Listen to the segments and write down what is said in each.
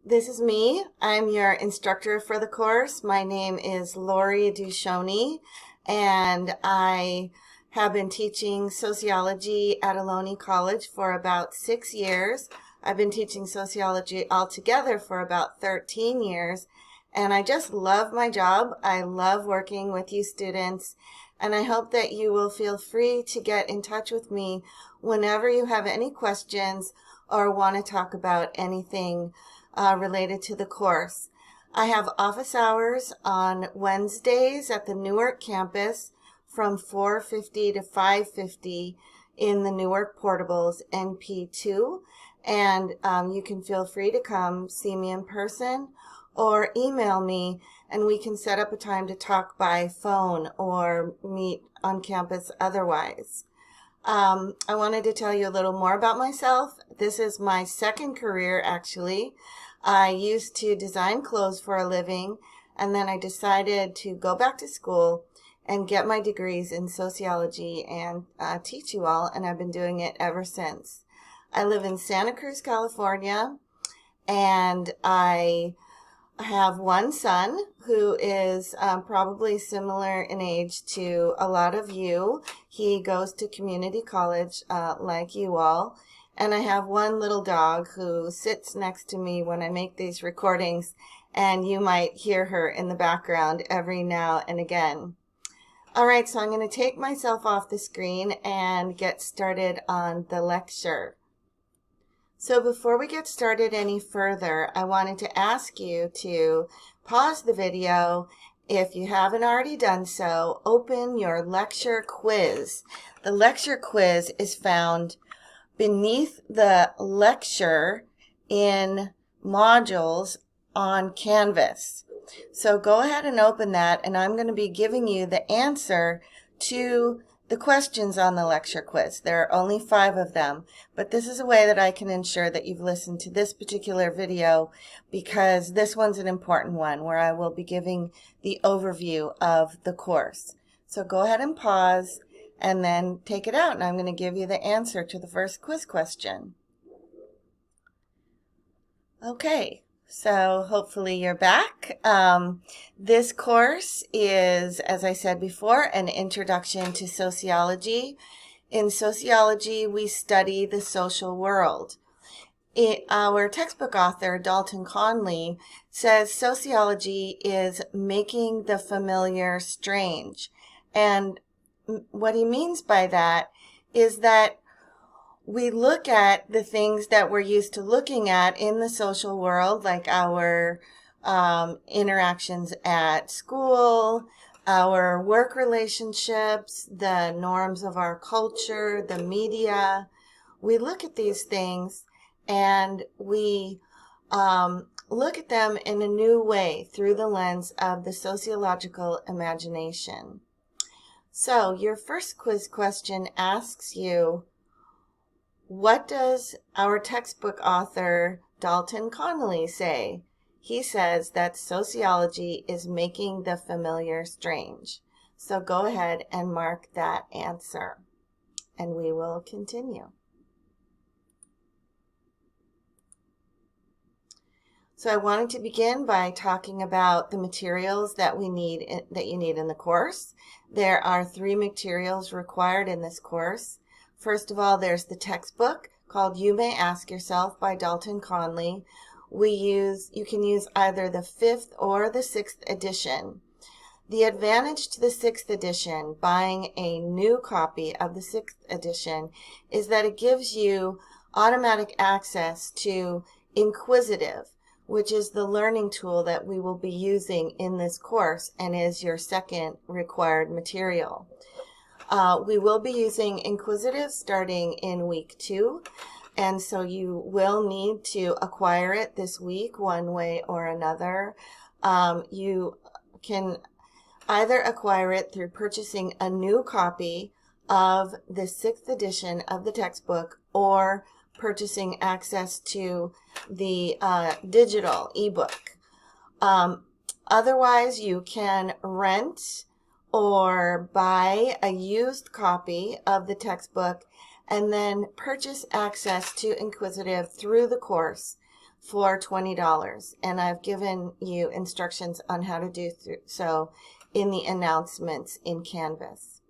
This is me. I'm your instructor for the course. My name is Lori Dushoni, and I have been teaching sociology at Ohlone College for about 6 years. I've been teaching sociology altogether for about 13 years, and I just love my job. I love working with you students, and I hope that you will feel free to get in touch with me whenever you have any questions or want to talk about anything related to the course. I have office hours on Wednesdays at the Newark campus from 4:50 to 5:50 in the Newark Portables NP2, and you can feel free to come see me in person or email me, and we can set up a time to talk by phone or meet on campus otherwise. I wanted to tell you a little more about myself. This is my second career, actually. I used to design clothes for a living, and then I decided to go back to school and get my degrees in sociology and teach you all, and I've been doing it ever since. I live in Santa Cruz, California, and I have one son who is probably similar in age to a lot of you. He goes to community college like you all. And I have one little dog who sits next to me when I make these recordings, and you might hear her in the background every now and again. All right, so I'm going to take myself off the screen and get started on the lecture. So before we get started any further, I wanted to ask you to pause the video. If you haven't already done so, open your lecture quiz. The lecture quiz is found beneath the lecture in modules on Canvas. So go ahead and open that, and I'm going to be giving you the answer to the questions on the lecture quiz. There are only 5 of them, but this is a way that I can ensure that you've listened to this particular video, because this one's an important one where I will be giving the overview of the course. So go ahead and pause and then take it out, and I'm going to give you the answer to the first quiz question. Okay. So hopefully you're back. This course is, as I said before, an introduction to sociology. In sociology, we study the social world. Our textbook author, Dalton Conley, says sociology is making the familiar strange. And what he means by that is that we look at the things that we're used to looking at in the social world, like our interactions at school, our work relationships, the norms of our culture, the media. We look at these things and we look at them in a new way through the lens of the sociological imagination. So your first quiz question asks you, what does our textbook author, Dalton Conley, say? He says that sociology is making the familiar strange. So go ahead and mark that answer, and we will continue. So I wanted to begin by talking about the materials that you need in the course. There are 3 materials required in this course. First of all, there's the textbook called You May Ask Yourself by Dalton Conley. You can use either the 5th or the 6th edition. The advantage to the 6th edition, buying a new copy of the 6th edition, is that it gives you automatic access to Inquisitive, which is the learning tool that we will be using in this course and is your second required material. We will be using Inquisitive starting in week 2, and so you will need to acquire it this week one way or another. You can either acquire it through purchasing a new copy of the 6th edition of the textbook, or purchasing access to the digital ebook. Otherwise, you can rent or buy a used copy of the textbook and then purchase access to Inquisitive through the course. for $20. And I've given you instructions on how to do so in the announcements in Canvas.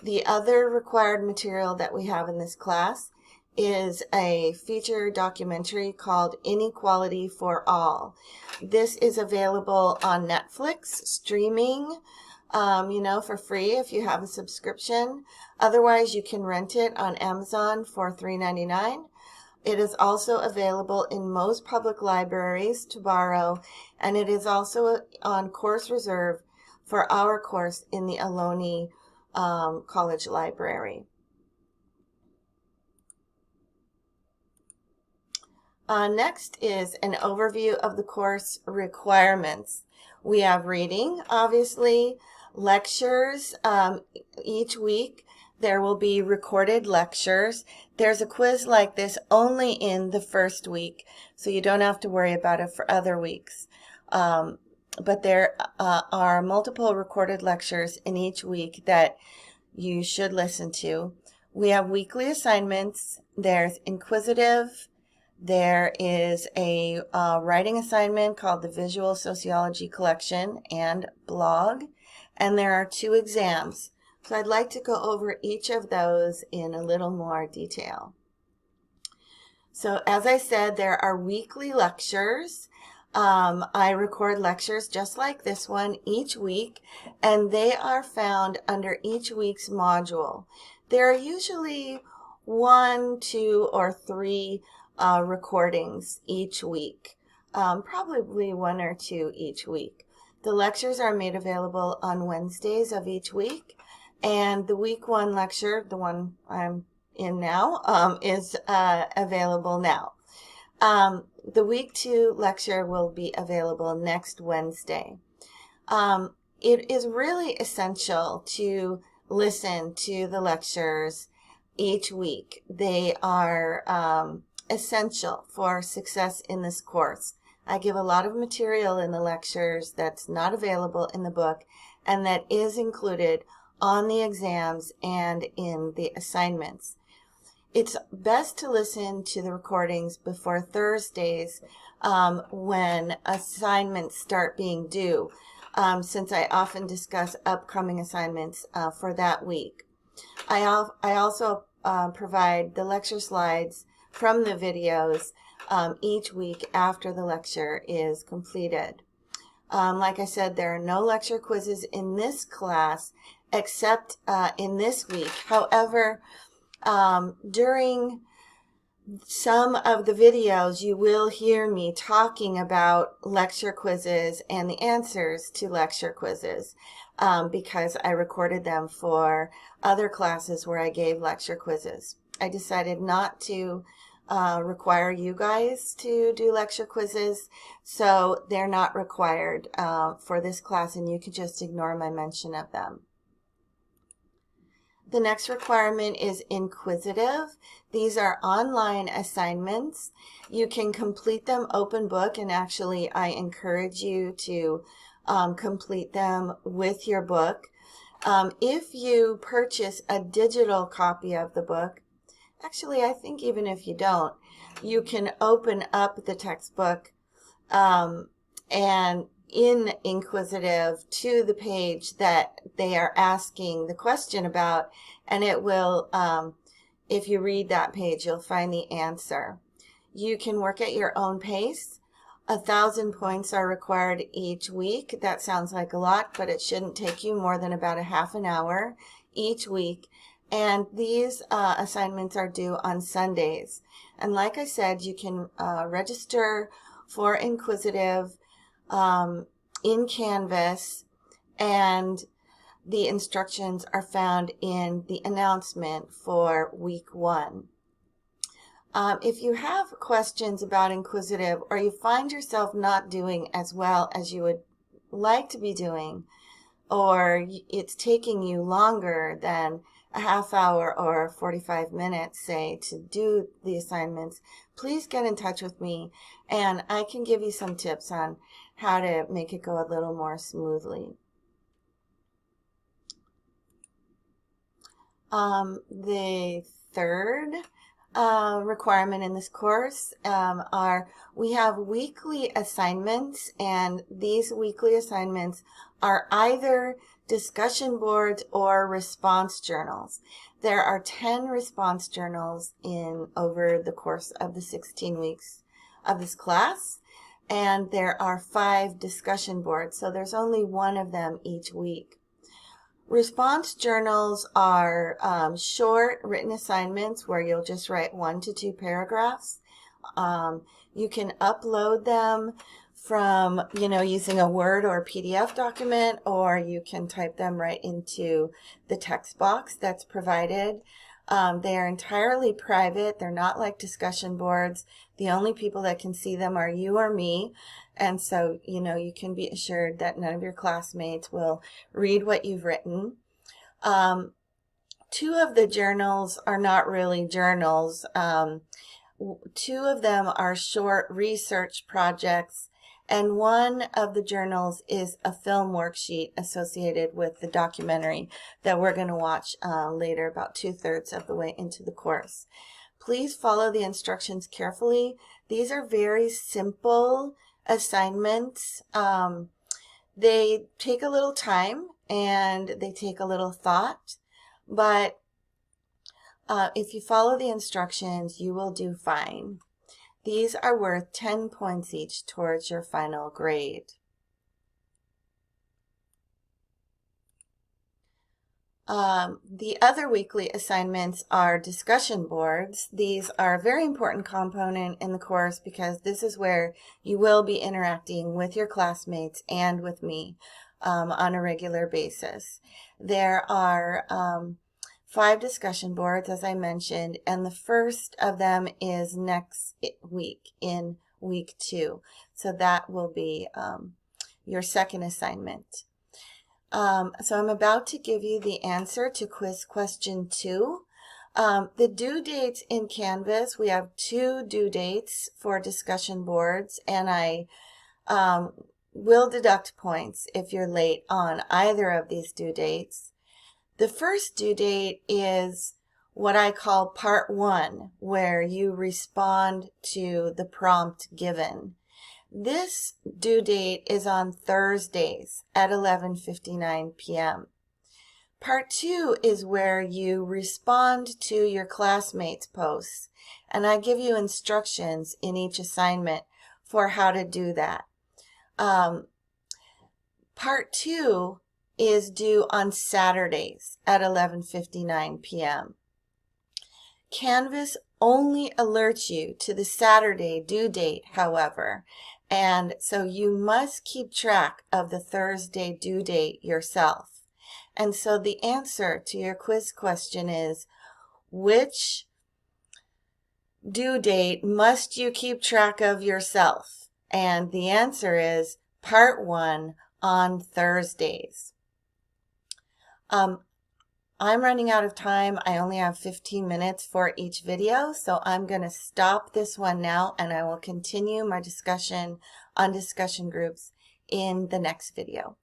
The other required material that we have in this class is a feature documentary called Inequality for All. This is available on Netflix, streaming, for free if you have a subscription. Otherwise, you can rent it on Amazon for $3.99. It is also available in most public libraries to borrow, and it is also on Course Reserve for our course in the Ohlone College Library. Next is an overview of the course requirements. We have reading, obviously, lectures. Each week there will be recorded lectures. There's a quiz like this only in the first week, so you don't have to worry about it for other weeks. But there are multiple recorded lectures in each week that you should listen to. We have weekly assignments. There's Inquisitive. There is a writing assignment called the Visual Sociology Collection and blog, and there are 2 exams. So I'd like to go over each of those in a little more detail. So as I said, there are weekly lectures. I record lectures just like this one each week, and they are found under each week's module. There are usually 1, 2, or 3 recordings each week, probably 1 or 2 each week. The lectures are made available on Wednesdays of each week, and the week 1 lecture, the one I'm in now, is available now. The week 2 lecture will be available next Wednesday. It is really essential to listen to the lectures each week. They are essential for success in this course. I give a lot of material in the lectures that's not available in the book and that is included on the exams and in the assignments. It's best to listen to the recordings before Thursdays when assignments start being due, since I often discuss upcoming assignments for that week. I also provide the lecture slides from the videos each week after the lecture is completed. Like I said, there are no lecture quizzes in this class except in this week. However, during some of the videos, you will hear me talking about lecture quizzes and the answers to lecture quizzes because I recorded them for other classes where I gave lecture quizzes. I decided not to require you guys to do lecture quizzes, so they're not required for this class, and you could just ignore my mention of them. The next requirement is Inquisitive. These are online assignments. You can complete them open book, and actually I encourage you to complete them with your book. If you purchase a digital copy of the book, actually I think even if you don't, you can open up the textbook and in Inquisitive to the page that they are asking the question about, and it will, if you read that page, you'll find the answer. You can work at your own pace. 1,000 points are required each week. That sounds like a lot, but it shouldn't take you more than about a half an hour each week. And these assignments are due on Sundays. And like I said, you can register for Inquisitive in Canvas, and the instructions are found in the announcement for week 1. If you have questions about Inquisitive, or you find yourself not doing as well as you would like to be doing, or it's taking you longer than a half hour or 45 minutes, say, to do the assignments, please get in touch with me and I can give you some tips on how to make it go a little more smoothly. The third requirement in this course are we have weekly assignments, and these weekly assignments are either discussion boards or response journals. There are 10 response journals in over the course of the 16 weeks of this class, and there are 5 discussion boards, so there's only one of them each week. Response journals are short written assignments where you'll just write 1 to 2 paragraphs. You can upload them from, using a Word or PDF document, or you can type them right into the text box that's provided. They are entirely private. They're not like discussion boards. The only people that can see them are you or me. And so, you can be assured that none of your classmates will read what you've written. 2 of the journals are not really journals. 2 of them are short research projects, and one of the journals is a film worksheet associated with the documentary that we're going to watch later, about 2/3 of the way into the course. Please follow the instructions carefully. These are very simple assignments. They take a little time and they take a little thought, but if you follow the instructions, you will do fine. These are worth 10 points each towards your final grade. The other weekly assignments are discussion boards. These are a very important component in the course because this is where you will be interacting with your classmates and with me on a regular basis. There are 5 discussion boards, as I mentioned, and the first of them is next week in week 2. So that will be your second assignment. So I'm about to give you the answer to quiz question 2. The due dates in Canvas, we have 2 due dates for discussion boards, and I will deduct points if you're late on either of these due dates. The first due date is what I call part 1, where you respond to the prompt given. This due date is on Thursdays at 11:59 p.m. Part 2 is where you respond to your classmates' posts, and I give you instructions in each assignment for how to do that. Part 2 is due on Saturdays at 11:59 p.m. Canvas only alerts you to the Saturday due date, however, and so you must keep track of the Thursday due date yourself. And so the answer to your quiz question is, which due date must you keep track of yourself? And the answer is part 1 on Thursdays. I'm running out of time. I only have 15 minutes for each video, so I'm going to stop this one now, and I will continue my discussion on discussion groups in the next video.